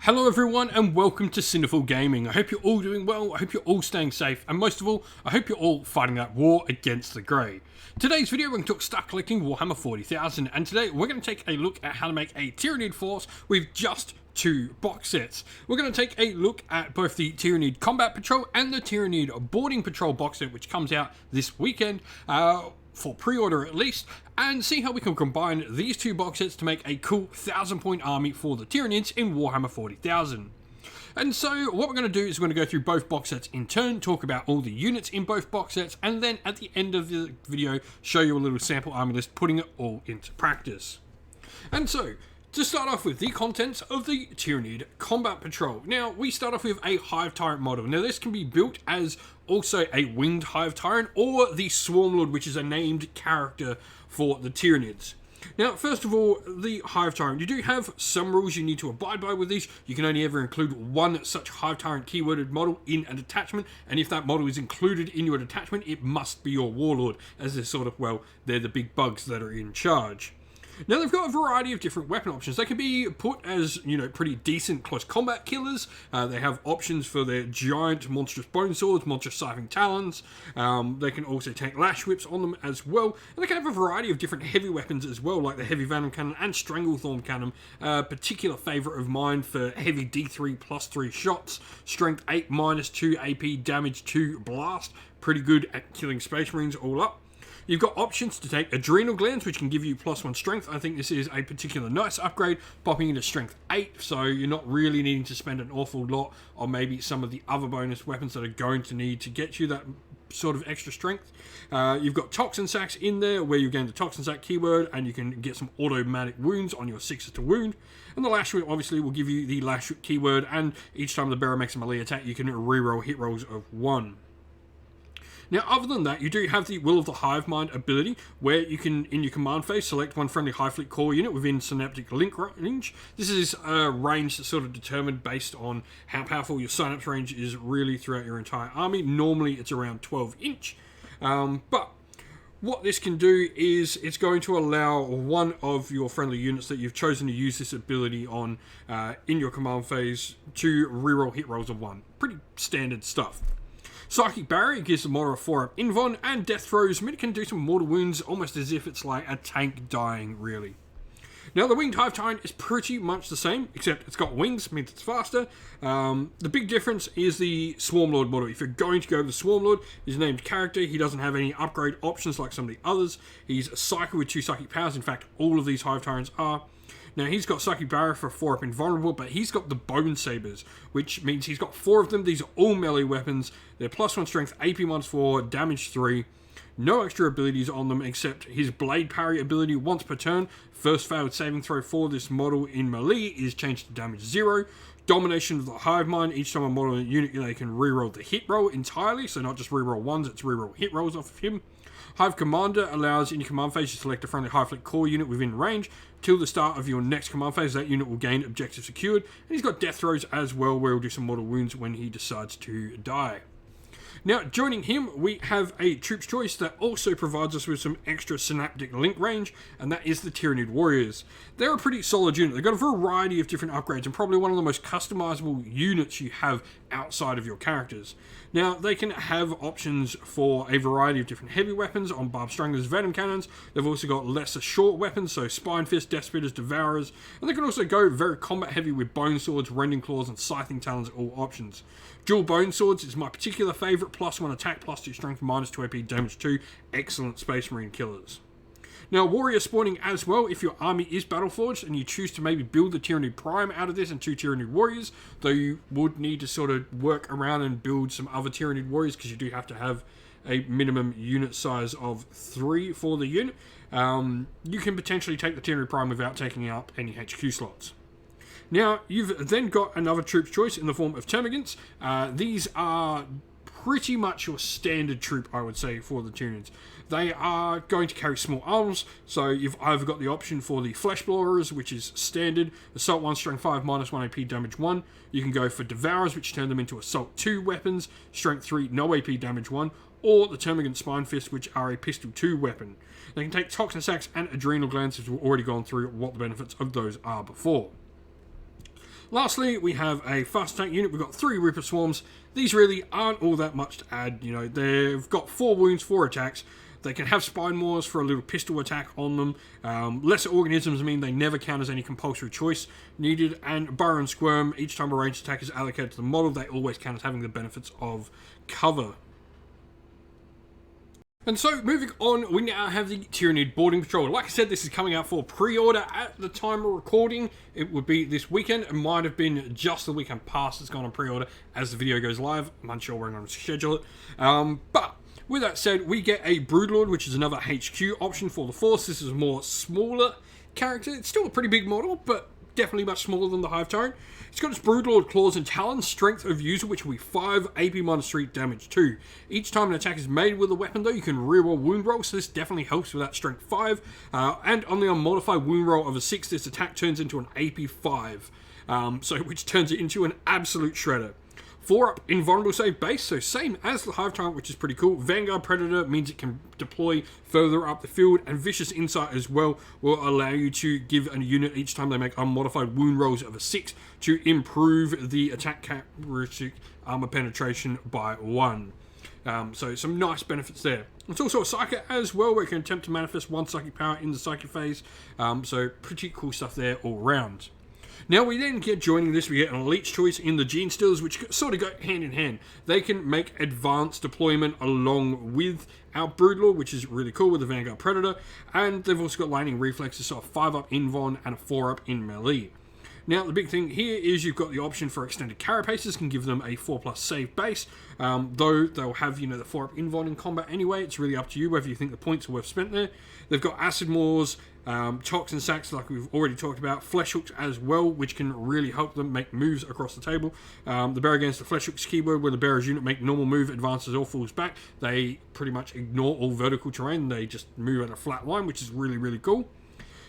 Hello everyone and welcome to Cineful Gaming. I hope you're all doing well, I hope you're all staying safe, and most of all, I hope you're all fighting that war against the grey. Today's video we're going to talk start collecting Warhammer 40,000, and today we're going to take a look at how to make a Tyranid force with just two box sets. We're going to take a look at both the Tyranid Combat Patrol and the Tyranid Boarding Patrol box set, which comes out this weekend, for pre-order at least, and see how we can combine these two box sets to make a cool 1,000-point army for the Tyranids in Warhammer 40,000. And so what we're going to do is we're going to go through both box sets in turn, talk about all the units in both box sets, and then at the end of the video show you a little sample army list, putting it all into practice. And so, to start off with the contents of the Tyranid Combat Patrol. Now, we start off with a Hive Tyrant model. Now, this can be built as also a Winged Hive Tyrant or the Swarmlord, which is a named character for the Tyranids. Now, first of all, the Hive Tyrant. You do have some rules you need to abide by with these. You can only ever include one such Hive Tyrant keyworded model in a detachment, and if that model is included in your detachment, it must be your Warlord, as they're sort of, well, they're the big bugs that are in charge. Now, they've got a variety of different weapon options. They can be put as, pretty decent close combat killers. They have options for their giant monstrous bone swords, monstrous scything talons. They can also take lash whips on them as well. And they can have a variety of different heavy weapons as well, like the heavy venom cannon and stranglethorn cannon. A particular favourite of mine for heavy D3 plus 3 shots. Strength 8 minus 2 AP, damage 2 blast. Pretty good at killing Space Marines all up. You've got options to take adrenal glands, which can give you +1 strength. I think this is a particular nice upgrade, popping into strength 8, so you're not really needing to spend an awful lot on maybe some of the other bonus weapons that are going to need to get you that sort of extra strength. You've got toxin sacks in there, where you gain the toxin sack keyword, and you can get some automatic wounds on your 6s to wound. And the lash whip obviously will give you the lash whip keyword, and each time the bearer makes a melee attack, you can reroll hit rolls of 1. Now, other than that, you do have the Will of the Hive Mind ability, where you can, in your command phase, select one friendly Hive Fleet core unit within synaptic link range. This is a range that's sort of determined based on how powerful your synapse range is really throughout your entire army. Normally, it's around 12 inch. But what this can do is it's going to allow one of your friendly units that you've chosen to use this ability on in your command phase to reroll hit rolls of 1. Pretty standard stuff. Psychic Barrier gives the model a 4-up invuln, and Death Throws mean it can do some mortal wounds almost as if it's like a tank dying, really. Now, the Winged Hive Tyrant is pretty much the same, except it's got wings, means it's faster. The big difference is the Swarmlord model. If you're going to go with the Swarmlord, he's a named character. He doesn't have any upgrade options like some of the others. He's a Psyker with 2 psychic powers. In fact, all of these Hive Tyrants are. Now, he's got Psychic Barrier for 4-up invulnerable, but he's got the Bone Sabers, which means he's got 4 of them. These are all melee weapons. They're +1 strength, AP -4, damage 3. No extra abilities on them except his Blade Parry ability once per turn. First failed saving throw for this model in melee is changed to damage 0. Domination of the Hive Mind. Each time a model in a unit, they can reroll the hit roll entirely, so not just reroll ones, it's reroll hit rolls off of him. Hive Commander allows in your command phase to select a friendly Hive Fleet core unit within range. Till the start of your next command phase, that unit will gain objective secured. And he's got Death Throws as well, where he'll do some mortal wounds when he decides to die. Now, joining him, we have a Troops Choice that also provides us with some extra synaptic link range, and that is the Tyranid Warriors. They're a pretty solid unit. They've got a variety of different upgrades, and probably one of the most customizable units you have outside of your characters. Now, they can have options for a variety of different heavy weapons on Barb Stranglers, Venom Cannons. They've also got lesser short weapons, so Spine Fist, Death Spitters, Devourers. And they can also go very combat heavy with Bone Swords, Rending Claws, and Scything Talons, all options. Dual Bone Swords is my particular favourite, +1 attack, +2 strength, -2 AP, damage 2. Excellent Space Marine killers. Now, Warrior spawning as well, if your army is Battleforged and you choose to maybe build the Tyranid Prime out of this and 2 Tyranid Warriors, though you would need to sort of work around and build some other Tyranid Warriors because you do have to have a minimum unit size of 3 for the unit, you can potentially take the Tyranid Prime without taking up any HQ slots. Now, you've then got another Troops Choice in the form of Termagants. These are pretty much your standard troop, I would say, for the Tyranids. They are going to carry small arms, so you've either got the option for the Flesh Blowers, which is standard, Assault 1, Strength 5, -1 AP, damage 1. You can go for Devourers, which turn them into Assault 2 weapons, Strength 3, no AP, damage 1, or the Termagant Spine Fist, which are a Pistol 2 weapon. They can take Toxin Sacks and Adrenal Glands, as we've already gone through what the benefits of those are before. Lastly, we have a fast attack unit. We've got 3 Reaper Swarms. These really aren't all that much to add. You know, they've got 4 wounds, 4 attacks. They can have spine maws for a little pistol attack on them. Lesser organisms mean they never count as any compulsory choice needed. And burrow and squirm, each time a ranged attack is allocated to the model, they always count as having the benefits of cover. And so, moving on, we now have the Tyranid Boarding Patrol. Like I said, this is coming out for pre-order at the time of recording. It would be this weekend. It might have been just the weekend past it's gone on pre-order as the video goes live. I'm unsure when I'm going to schedule it. But with that said, we get a Broodlord, which is another HQ option for the Force. This is a more smaller character. It's still a pretty big model, but definitely much smaller than the Hive Tyrant. It's got its Broodlord Claws and Talons, strength of user, which will be 5, AP -3, damage 2. Each time an attack is made with a weapon, though, you can reroll wound roll, so this definitely helps with that strength 5. And on the unmodified wound roll of a 6, this attack turns into an AP 5, which turns it into an absolute shredder. 4-up invulnerable save base, so same as the Hive Tyrant, which is pretty cool. Vanguard Predator means it can deploy further up the field, and Vicious Insight as well will allow you to give a unit each time they make unmodified wound rolls of a 6 to improve the attack characteristic armor penetration by 1. So some nice benefits there. It's also a Psychic as well, where you can attempt to manifest 1 psychic power in the Psychic phase, so pretty cool stuff there all round. Now we then get joining this, we get an elite choice in the Gene Stealers, which sort of go hand in hand. They can make advanced deployment along with our Broodlord, which is really cool with the Vanguard Predator, and they've also got lightning reflexes, so a 5-up invuln and a 4-up in melee. Now, the big thing here is you've got the option for extended carapaces, can give them a 4+ save base, though they'll have, the 4-up invuln in combat anyway. It's really up to you whether you think the points are worth spent there. They've got acid maws, toxin sacks like we've already talked about, flesh hooks as well, which can really help them make moves across the table. The bear against the flesh hooks keyword, where the bearer's unit make normal move, advances or falls back. They pretty much ignore all vertical terrain. They just move at a flat line, which is really, really cool.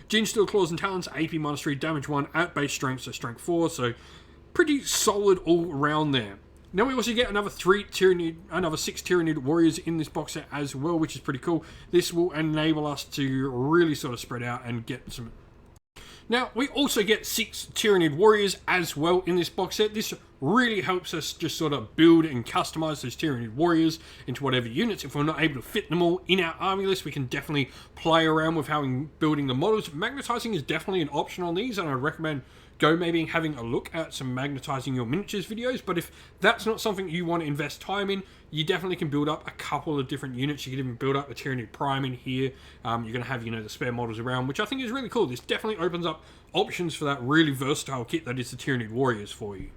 Gene Steel Claws and Talons, AP -3, damage 1 at base strength, so strength 4, so pretty solid all around there. Now we also get another 6 Tyranid warriors in this box set as well, which is pretty cool. This will enable us to really sort of spread out and get some. Now, we also get 6 Tyranid warriors as well in this box set. This really helps us just sort of build and customize those Tyranid warriors into whatever units. If we're not able to fit them all in our army list, we can definitely play around with how we're building the models. Magnetizing is definitely an option on these, and I'd recommend maybe having a look at some magnetizing your miniatures videos. But if that's not something you want to invest time in, you definitely can build up a couple of different units. You can even build up a Tyranid Prime in here. You're going to have, the spare models around, which I think is really cool. This definitely opens up options for that really versatile kit that is the Tyranid Warriors for you.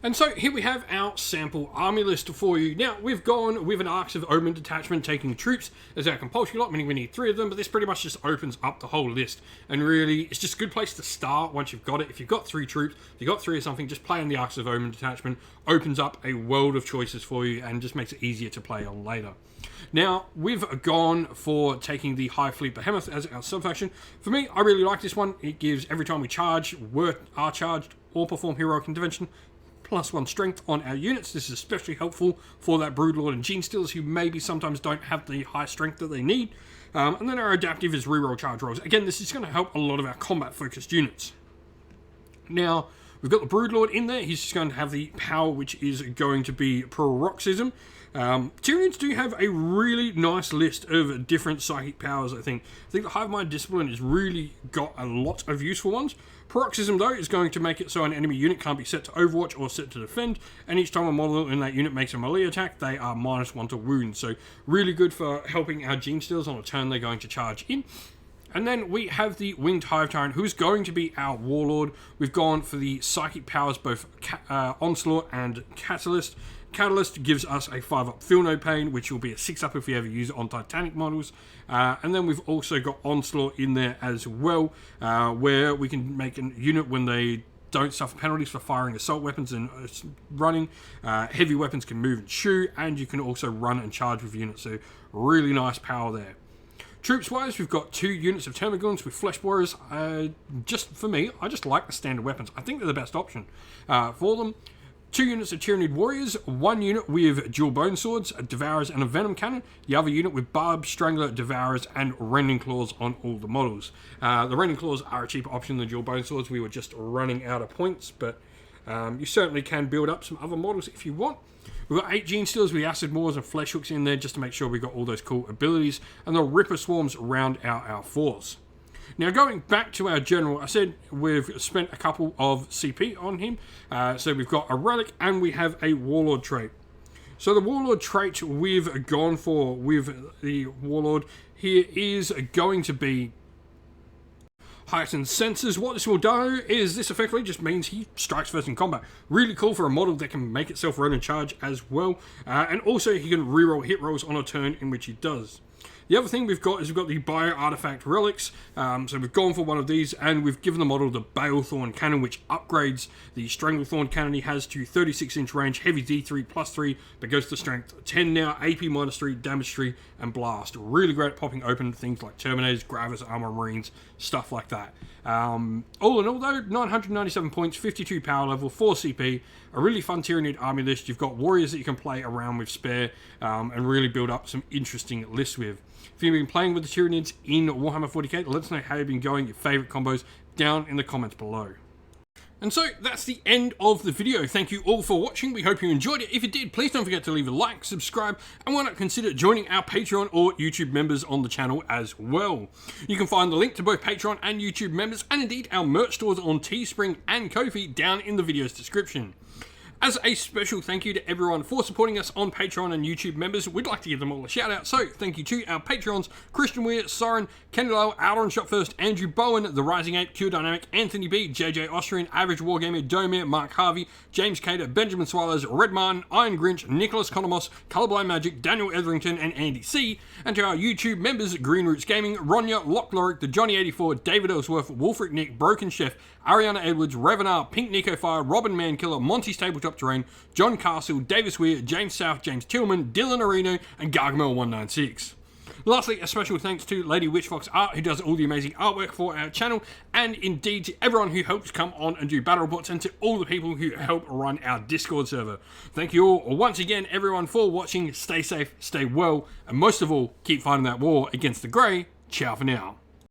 And so here we have our sample army list for you. Now, we've gone with an Arcs of Omen detachment taking troops as our compulsory lot, meaning we need 3 of them, but this pretty much just opens up the whole list. And really, it's just a good place to start once you've got it. If you've got 3 troops, if you've got 3 of something, just play on the Arcs of Omen detachment. Opens up a world of choices for you and just makes it easier to play on later. Now, we've gone for taking the High Fleet Behemoth as our sub-faction. For me, I really like this one. It gives, every time we charge, are charged, or perform heroic intervention, +1 strength on our units. This is especially helpful for that Broodlord and Gene Stealers who maybe sometimes don't have the high strength that they need. And then our adaptive is reroll charge rolls. Again, this is going to help a lot of our combat-focused units. Now, we've got the Broodlord in there. He's just going to have the power, which is going to be Paroxysm. Tyranids do have a really nice list of different psychic powers, I think. the Hive Mind Discipline has really got a lot of useful ones. Paroxysm, though, is going to make it so an enemy unit can't be set to Overwatch or set to defend, and each time a model in that unit makes a melee attack, they are -1 to wound. So really good for helping our Gene Stealers on a turn they're going to charge in. And then we have the Winged Hive Tyrant, who's going to be our Warlord. We've gone for the psychic powers, both Onslaught and Catalyst. Catalyst gives us a 5-up Feel No Pain, which will be a 6-up if we ever use it on Titanic models. And then we've also got Onslaught in there as well, where we can make a unit when they don't suffer penalties for firing assault weapons and running. Heavy weapons can move and shoot, and you can also run and charge with units. So really nice power there. Troops-wise, we've got 2 units of Termagants with Flesh Warriors. Just for me, I just like the standard weapons. I think they're the best option for them. 2 units of Tyranid warriors, 1 unit with dual bone swords, a devourers and a venom cannon, the other unit with barb, strangler, devourers and rending claws on all the models. The rending claws are a cheaper option than dual bone swords. We were just running out of points, but you certainly can build up some other models if you want. We've got 8 gene stealers with acid maws and flesh hooks in there just to make sure we've got all those cool abilities, and the ripper swarms round out our force. Now, going back to our general, I said we've spent a couple of CP on him. So we've got a relic and we have a warlord trait. So the warlord trait we've gone for with the warlord here is going to be heightened senses. What this will do is this effectively just means he strikes first in combat. Really cool for a model that can make itself run and charge as well. And also he can reroll hit rolls on a turn in which he does. The other thing we've got is we've got the Bio Artifact Relics. So we've gone for one of these and we've given the model the Balethorn Cannon, which upgrades the Stranglethorn Cannon he has to 36-inch range, heavy D3 +3, but goes to strength 10 now, AP -3, damage 3, and blast. Really great at popping open things like Terminators, Gravis, Armor Marines, stuff like that. All in all though, 997 points, 52 power level, 4 CP, a really fun Tyranid army list. You've got warriors that you can play around with spare and really build up some interesting lists with. If you've been playing with the Tyranids in Warhammer 40k, let us know how you've been going, your favourite combos, down in the comments below. And so that's the end of the video. Thank you all for watching. We hope you enjoyed it. If you did, please don't forget to leave a like, subscribe, and why not consider joining our Patreon or YouTube members on the channel as well. You can find the link to both Patreon and YouTube members, and indeed our merch stores on Teespring and Ko-fi down in the video's description. As a special thank you to everyone for supporting us on Patreon and YouTube members, we'd like to give them all a shout out. So thank you to our Patreons, Christian Weir, Soren, Kenny Lyle, Outer and Shot First, Andrew Bowen, The Rising Ape, Q Dynamic, Anthony B, JJ Austrian, Average Wargamer, Domir, Mark Harvey, James Cater, Benjamin Swallows, Red Martin, Iron Grinch, Nicholas Conomos, Colorblind Magic, Daniel Etherington, and Andy C. And to our YouTube members, Green Roots Gaming, Ronya, Lock Lorick, The Johnny84, David Ellsworth, Wolfric Nick, Broken Chef, Ariana Edwards, Revenar, Pink Nico Fire, Robin Mankiller, Monty's Tabletop Terrain, John Castle, Davis Weir, James South, James Tillman, Dylan Areno, and Gargamel196. Lastly, a special thanks to Lady Witchfox Art, who does all the amazing artwork for our channel, and indeed to everyone who helps come on and do battle reports, and to all the people who help run our Discord server. Thank you all once again, everyone, for watching. Stay safe, stay well, and most of all, keep fighting that war against the Grey. Ciao for now.